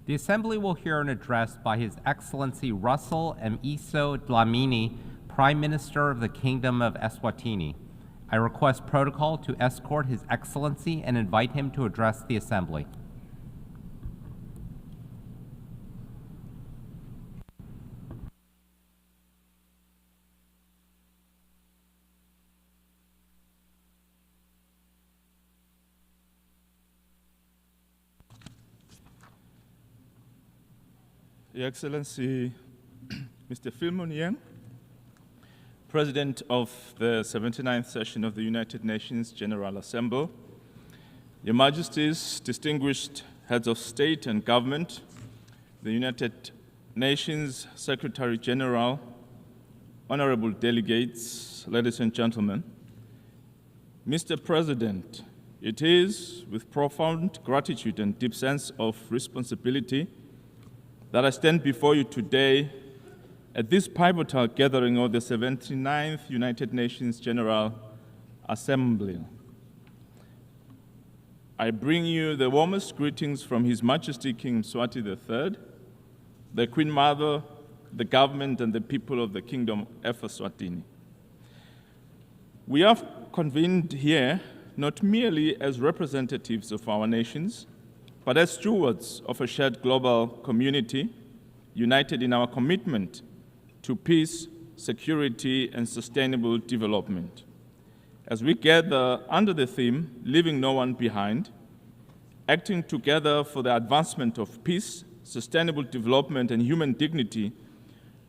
The Assembly will hear an address by His Excellency Russell Mso Dlamini, Prime Minister of the Kingdom of Eswatini. I request protocol to escort His Excellency and invite him to address the Assembly. Your Excellency, Mr. Philemon Yang, President of the 79th session of the United Nations General Assembly, Your Majesties, distinguished heads of state and government, the United Nations Secretary General, honorable delegates, ladies and gentlemen. Mr. President, it is with profound gratitude and deep sense of responsibility that I stand before you today at this pivotal gathering of the 79th United Nations General Assembly. I bring you the warmest greetings from His Majesty King Mswati III, the Queen Mother, the government, and the people of the Kingdom of Eswatini. We are convened here not merely as representatives of our nations, but as stewards of a shared global community, united in our commitment to peace, security, and sustainable development. As we gather under the theme, Leaving No One Behind, acting together for the advancement of peace, sustainable development, and human dignity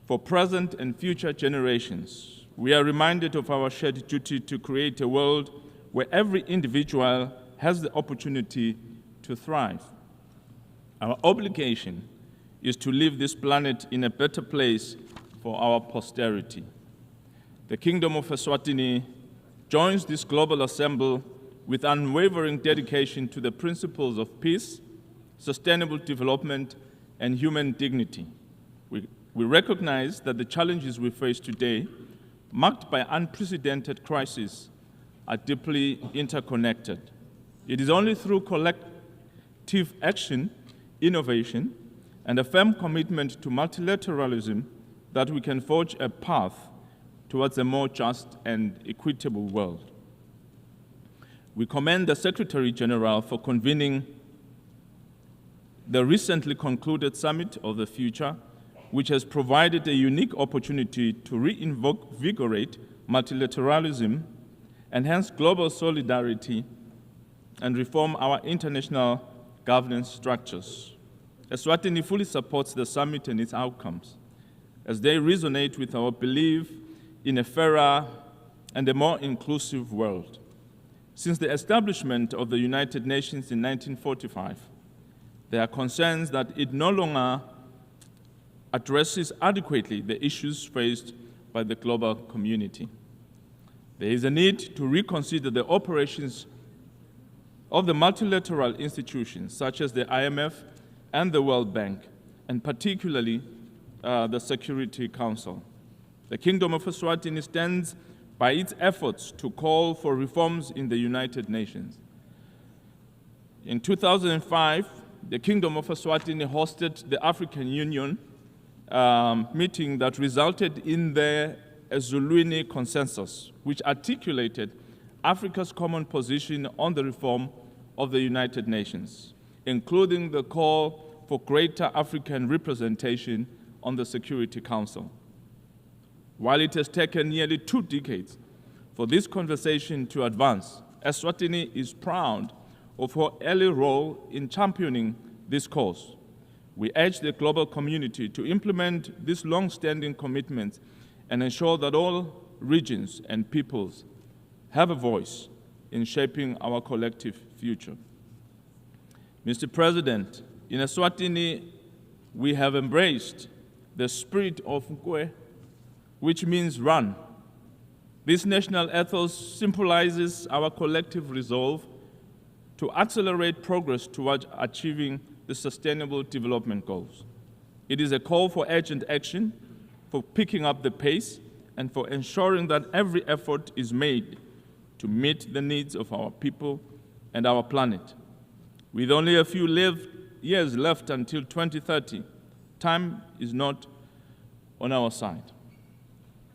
for present and future generations, we are reminded of our shared duty to create a world where every individual has the opportunity to thrive. Our obligation is to leave this planet in a better place for our posterity. The Kingdom of Eswatini joins this global assembly with unwavering dedication to the principles of peace, sustainable development, and human dignity. We recognize that the challenges we face today, marked by unprecedented crises, are deeply interconnected. It is only through collective action, innovation, and a firm commitment to multilateralism that we can forge a path towards a more just and equitable world. We commend the Secretary General for convening the recently concluded Summit of the Future, which has provided a unique opportunity to reinvigorate multilateralism, enhance global solidarity, and reform our international governance structures. Eswatini fully supports the summit and its outcomes, as they resonate with our belief in a fairer and a more inclusive world. Since the establishment of the United Nations in 1945, there are concerns that it no longer addresses adequately the issues faced by the global community. There is a need to reconsider the operations of the multilateral institutions such as the IMF and the World Bank, and particularly the Security Council. The Kingdom of Eswatini stands by its efforts to call for reforms in the United Nations. In 2005, the Kingdom of Eswatini hosted the African Union meeting that resulted in the Eswatini Consensus, which articulated Africa's common position on the reform of the United Nations, including the call for greater African representation on the Security Council. While it has taken nearly 2 decades for this conversation to advance, Eswatini is proud of her early role in championing this cause. We urge the global community to implement these long-standing commitments and ensure that all regions and peoples have a voice in shaping our collective future. Mr. President, in Eswatini, we have embraced the spirit of Nkwe, which means run. This national ethos symbolizes our collective resolve to accelerate progress towards achieving the Sustainable Development Goals. It is a call for urgent action, for picking up the pace, and for ensuring that every effort is made to meet the needs of our people and our planet. With only a few years left until 2030, time is not on our side.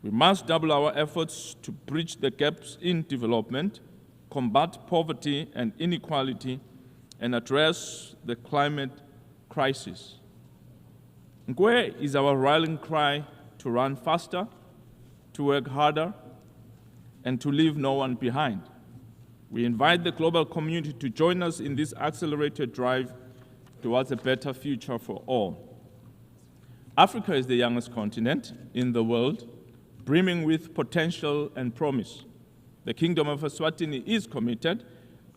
We must double our efforts to bridge the gaps in development, combat poverty and inequality, and address the climate crisis. Ngwe is our rallying cry to run faster, to work harder, and to leave no one behind. We invite the global community to join us in this accelerated drive towards a better future for all. Africa is the youngest continent in the world, brimming with potential and promise. The Kingdom of Eswatini is committed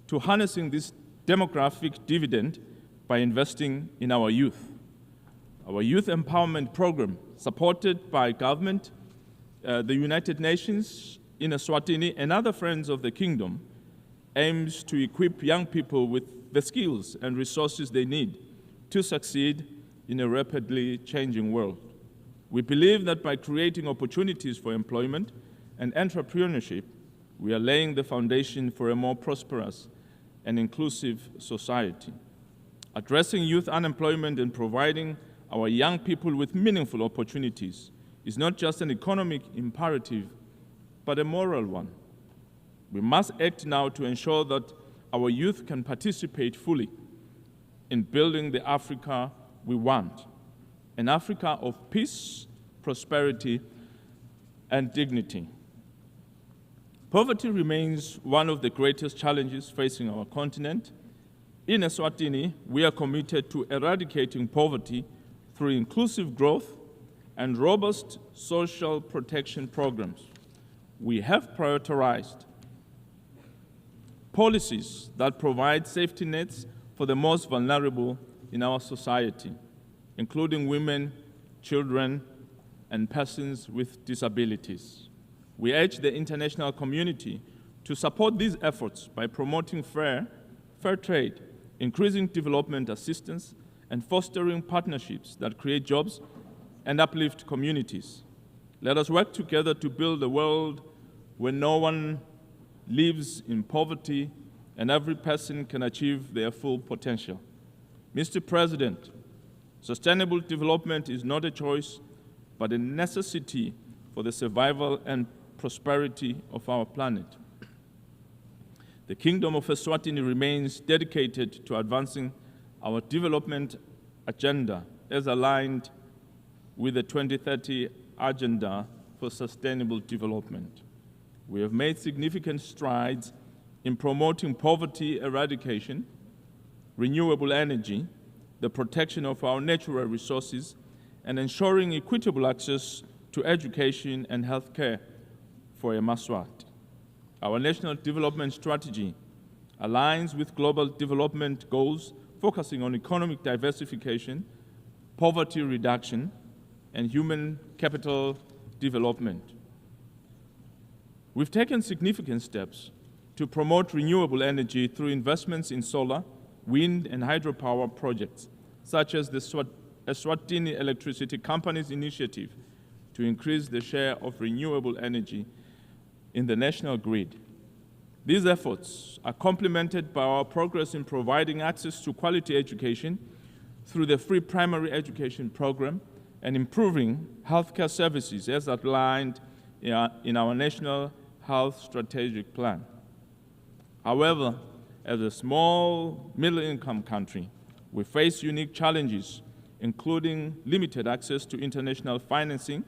to harnessing this demographic dividend by investing in our youth. Our youth empowerment program, supported by government, the United Nations in Eswatini, and other friends of the Kingdom, aims to equip young people with the skills and resources they need to succeed in a rapidly changing world. We believe that by creating opportunities for employment and entrepreneurship, we are laying the foundation for a more prosperous and inclusive society. Addressing youth unemployment and providing our young people with meaningful opportunities is not just an economic imperative, but a moral one. We must act now to ensure that our youth can participate fully in building the Africa we want, an Africa of peace, prosperity, and dignity. Poverty remains one of the greatest challenges facing our continent. In Eswatini, we are committed to eradicating poverty through inclusive growth and robust social protection programs. We have prioritized policies that provide safety nets for the most vulnerable in our society, including women, children, and persons with disabilities. We urge the international community to support these efforts by promoting fair trade, increasing development assistance, and fostering partnerships that create jobs and uplift communities. Let us work together to build a world where no one lives in poverty and every person can achieve their full potential. Mr. President, sustainable development is not a choice, but a necessity for the survival and prosperity of our planet. The Kingdom of Eswatini remains dedicated to advancing our development agenda as aligned with the 2030 Agenda for Sustainable Development. We have made significant strides in promoting poverty eradication, renewable energy, the protection of our natural resources, and ensuring equitable access to education and health care for Emaswat. Our national development strategy aligns with global development goals focusing on economic diversification, poverty reduction, and human capital development. We've taken significant steps to promote renewable energy through investments in solar, wind, and hydropower projects, such as the Eswatini Electricity Company's initiative to increase the share of renewable energy in the national grid. These efforts are complemented by our progress in providing access to quality education through the free primary education program and improving healthcare services as outlined in our National Health Strategic Plan. However, as a small middle-income country, we face unique challenges, including limited access to international financing,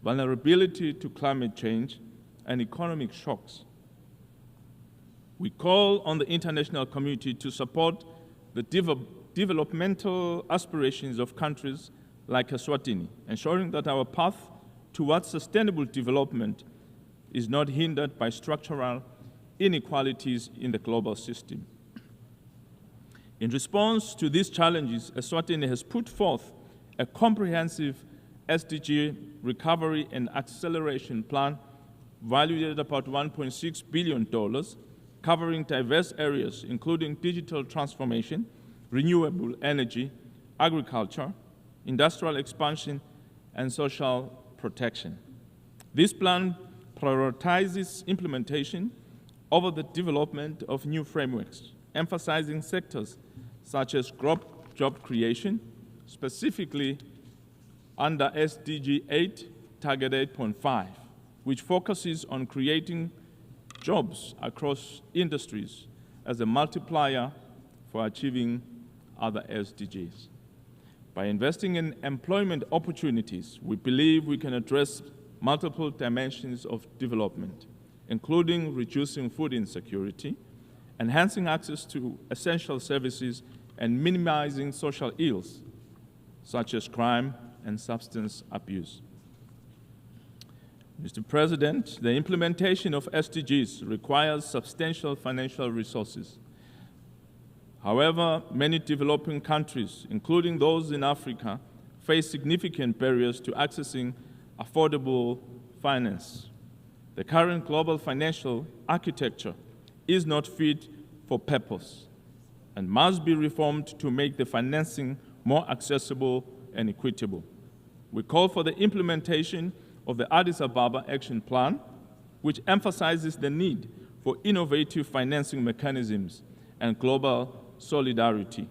vulnerability to climate change, and economic shocks. We call on the international community to support the developmental aspirations of countries like Eswatini, ensuring that our path towards sustainable development is not hindered by structural inequalities in the global system. In response to these challenges, Eswatini has put forth a comprehensive SDG recovery and acceleration plan valued at about $1.6 billion, covering diverse areas including digital transformation, renewable energy, agriculture, industrial expansion, and social protection. This plan prioritizes implementation over the development of new frameworks, emphasizing sectors such as job creation, specifically under SDG 8, Target 8.5, which focuses on creating jobs across industries as a multiplier for achieving other SDGs. By investing in employment opportunities, we believe we can address multiple dimensions of development, including reducing food insecurity, enhancing access to essential services, and minimizing social ills, such as crime and substance abuse. Mr. President, the implementation of SDGs requires substantial financial resources. However, many developing countries, including those in Africa, face significant barriers to accessing affordable finance. The current global financial architecture is not fit for purpose and must be reformed to make the financing more accessible and equitable. We call for the implementation of the Addis Ababa Action Plan, which emphasizes the need for innovative financing mechanisms and global solidarity.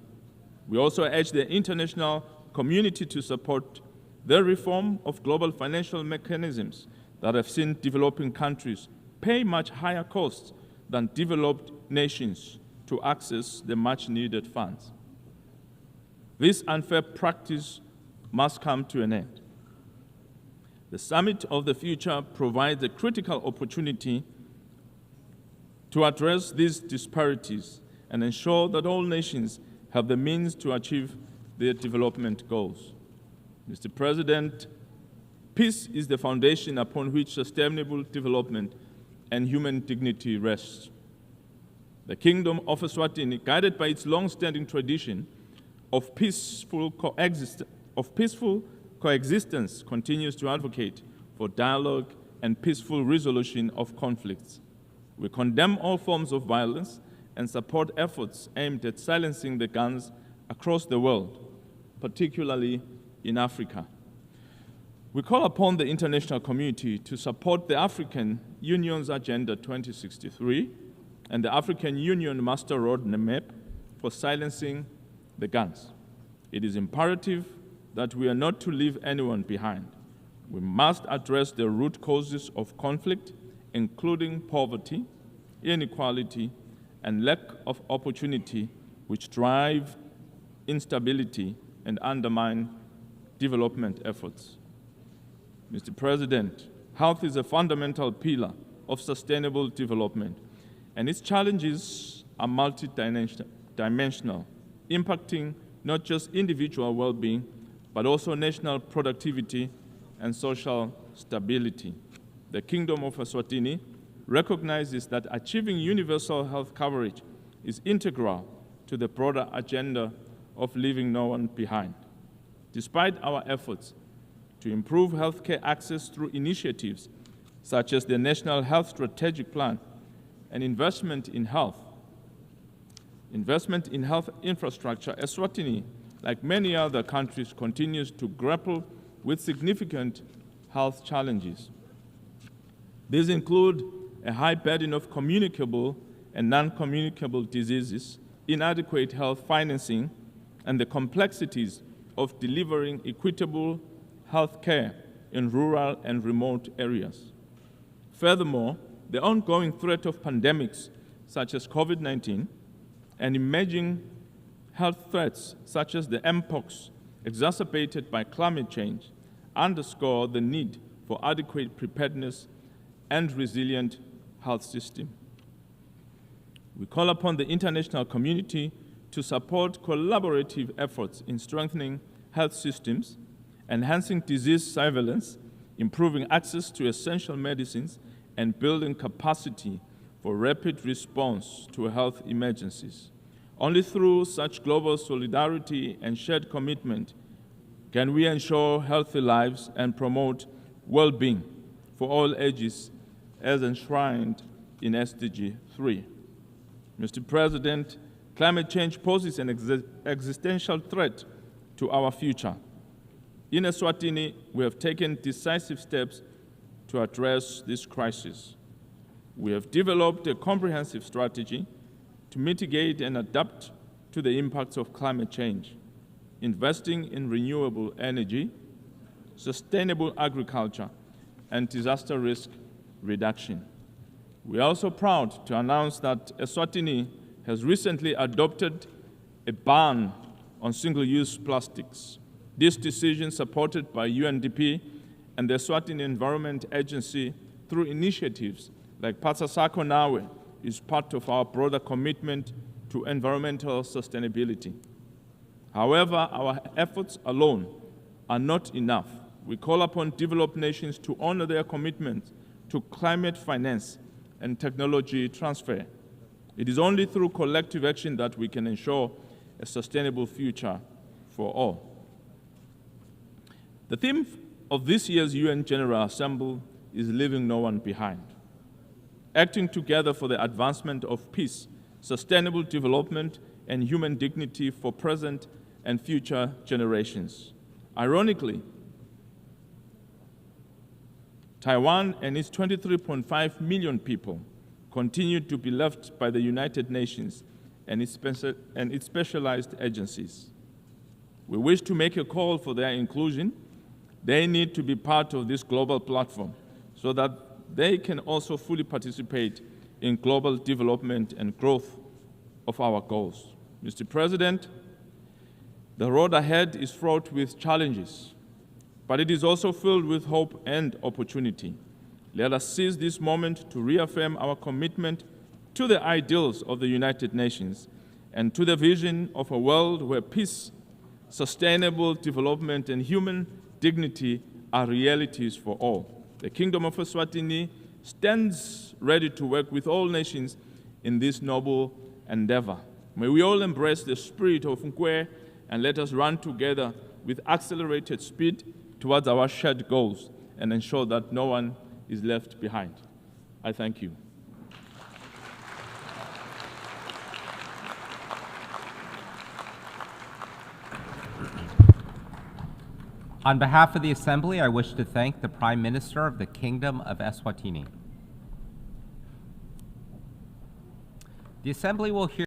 We also urge the international community to support the reform of global financial mechanisms that have seen developing countries pay much higher costs than developed nations to access the much-needed funds. This unfair practice must come to an end. The Summit of the Future provides a critical opportunity to address these disparities and ensure that all nations have the means to achieve their development goals. Mr. President, peace is the foundation upon which sustainable development and human dignity rests. The Kingdom of Eswatini, guided by its long-standing tradition of peaceful coexistence, continues to advocate for dialogue and peaceful resolution of conflicts. We condemn all forms of violence and support efforts aimed at silencing the guns across the world, particularly in Africa. We call upon the international community to support the African Union's Agenda 2063 and the African Union Master Roadmap for silencing the guns. It is imperative that we are not to leave anyone behind. We must address the root causes of conflict, including poverty, inequality, and lack of opportunity, which drive instability and undermine development efforts. Mr. President, health is a fundamental pillar of sustainable development, and its challenges are multidimensional, impacting not just individual well-being, but also national productivity and social stability. The Kingdom of Eswatini recognizes that achieving universal health coverage is integral to the broader agenda of leaving no one behind. Despite our efforts to improve healthcare access through initiatives such as the National Health Strategic Plan and investment in health infrastructure, Eswatini, like many other countries, continues to grapple with significant health challenges. These include a high burden of communicable and non-communicable diseases, inadequate health financing, and the complexities of delivering equitable health care in rural and remote areas. Furthermore, the ongoing threat of pandemics such as COVID-19 and emerging health threats such as the mpox exacerbated by climate change underscore the need for adequate preparedness and resilient health system. We call upon the international community to support collaborative efforts in strengthening health systems, enhancing disease surveillance, improving access to essential medicines, and building capacity for rapid response to health emergencies. Only through such global solidarity and shared commitment can we ensure healthy lives and promote well-being for all ages as enshrined in SDG 3. Mr. President, climate change poses an existential threat to our future. In Eswatini, we have taken decisive steps to address this crisis. We have developed a comprehensive strategy to mitigate and adapt to the impacts of climate change. investing in renewable energy, sustainable agriculture, and disaster risk reduction. We are also proud to announce that Eswatini has recently adopted a ban on single-use plastics. This decision, supported by UNDP and the Eswatini Environment Agency through initiatives like Pasasako Nawe, is part of our broader commitment to environmental sustainability. However, our efforts alone are not enough. We call upon developed nations to honor their commitment to climate finance and technology transfer. It is only through collective action that we can ensure a sustainable future for all. The theme of this year's UN General Assembly is leaving no one behind. Acting together for the advancement of peace, sustainable development, and human dignity for present and future generations. Ironically, Taiwan and its 23.5 million people continue to be left by the United Nations and its specialized agencies. We wish to make a call for their inclusion. They need to be part of this global platform so that they can also fully participate in global development and growth of our goals. Mr. President, the road ahead is fraught with challenges, but it is also filled with hope and opportunity. Let us seize this moment to reaffirm our commitment to the ideals of the United Nations and to the vision of a world where peace, sustainable development, and human dignity are realities for all. The Kingdom of Eswatini stands ready to work with all nations in this noble endeavor. May we all embrace the spirit of Nkwe and let us run together with accelerated speed towards our shared goals and ensure that no one is left behind. I thank you. On behalf of the Assembly, I wish to thank the Prime Minister of the Kingdom of Eswatini. The Assembly will hear